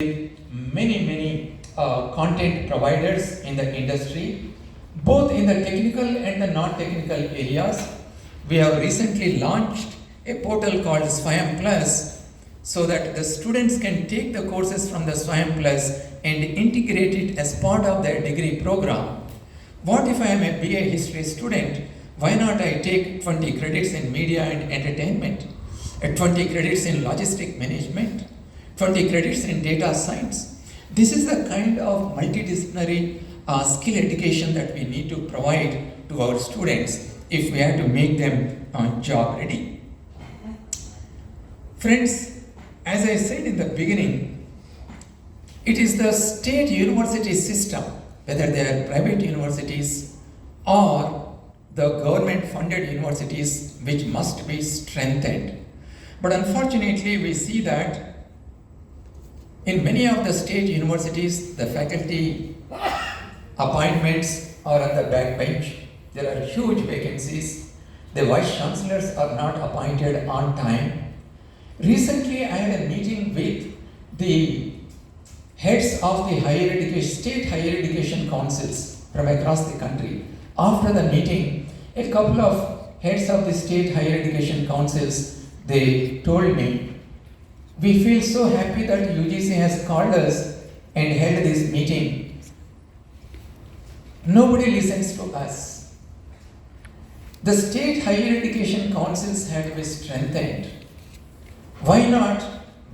many content providers in the industry, both in the technical and the non-technical areas. We have recently launched a portal called Swayam Plus so that the students can take the courses from the Swayam Plus and integrate it as part of their degree program. What if I am a BA history student? Why not I take 20 credits in media and entertainment, 20 credits in logistic management, 20 credits in data science? This is the kind of multidisciplinary skill education that we need to provide to our students if we have to make them job ready. Friends, as I said in the beginning, it is the state university system, whether they are private universities or the government funded universities, which must be strengthened. But unfortunately, we see that in many of the state universities, the faculty appointments are on the backbench. There are huge vacancies. The vice chancellors are not appointed on time. Recently, I had a meeting with the heads of the higher education, state higher education councils from across the country. After the meeting, a couple of heads of the state higher education councils, they told me, we feel so happy that UGC has called us and held this meeting. Nobody listens to us. The state higher education councils have to be strengthened. Why not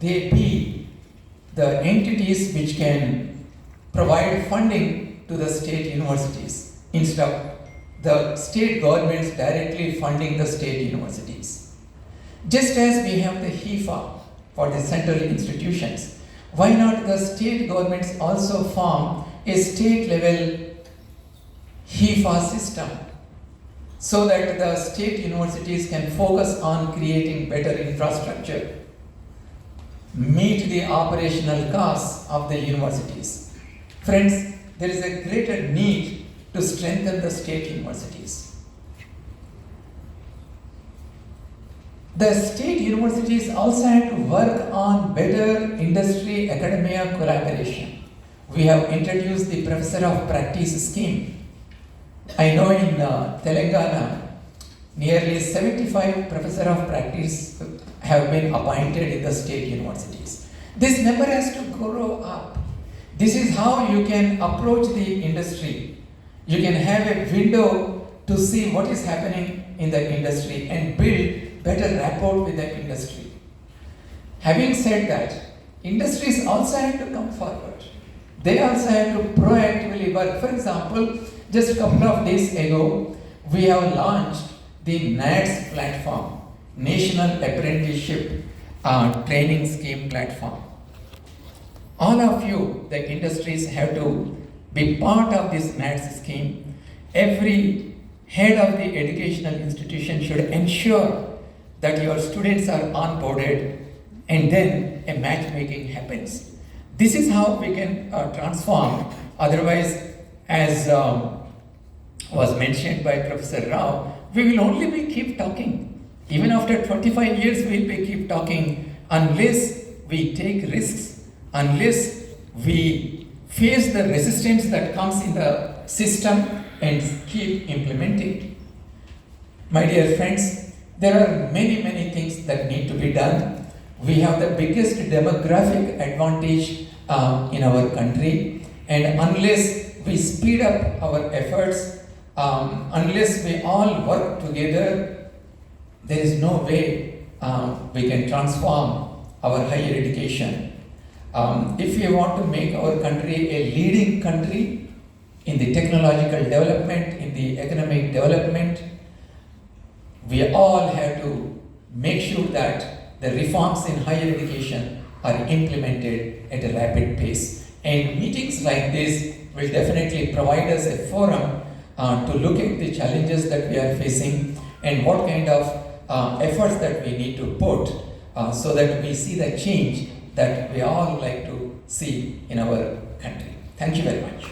they be the entities which can provide funding to the state universities instead of the state governments directly funding the state universities? Just as we have the HIFA for the central institutions, why not the state governments also form a state level HIFA system so that the state universities can focus on creating better infrastructure, meet the operational costs of the universities? Friends, there is a greater need to strengthen the state universities. The state universities also have to work on better industry-academia collaboration. We have introduced the Professor of Practice scheme. I know in Telangana, nearly 75 Professor of Practice have been appointed in the state universities. This number has to grow up. This is how you can approach the industry. You can have a window to see what is happening in the industry and build better rapport with the industry. Having said that, industries also have to come forward. They also have to proactively work. For example, just a couple of days ago, we have launched the NADS platform, National Apprenticeship Training Scheme platform. All of you, the industries, have to be part of this NADS scheme. Every head of the educational institution should ensure that your students are onboarded and then a matchmaking happens. This is how we can transform. Otherwise, as was mentioned by Professor Rao, we will only keep talking. Even after 25 years, we will keep talking unless we take risks, unless we face the resistance that comes in the system and keep implementing. My dear friends, there are many things that need to be done. We have the biggest demographic advantage in our country, and unless we speed up our efforts, unless we all work together, there is no way we can transform our higher education. If we want to make our country a leading country in the technological development, in the economic development, we all have to make sure that the reforms in higher education are implemented at a rapid pace. And meetings like this will definitely provide us a forum to look at the challenges that we are facing and what kind of efforts that we need to put so that we see the change that we all like to see in our country. Thank you very much.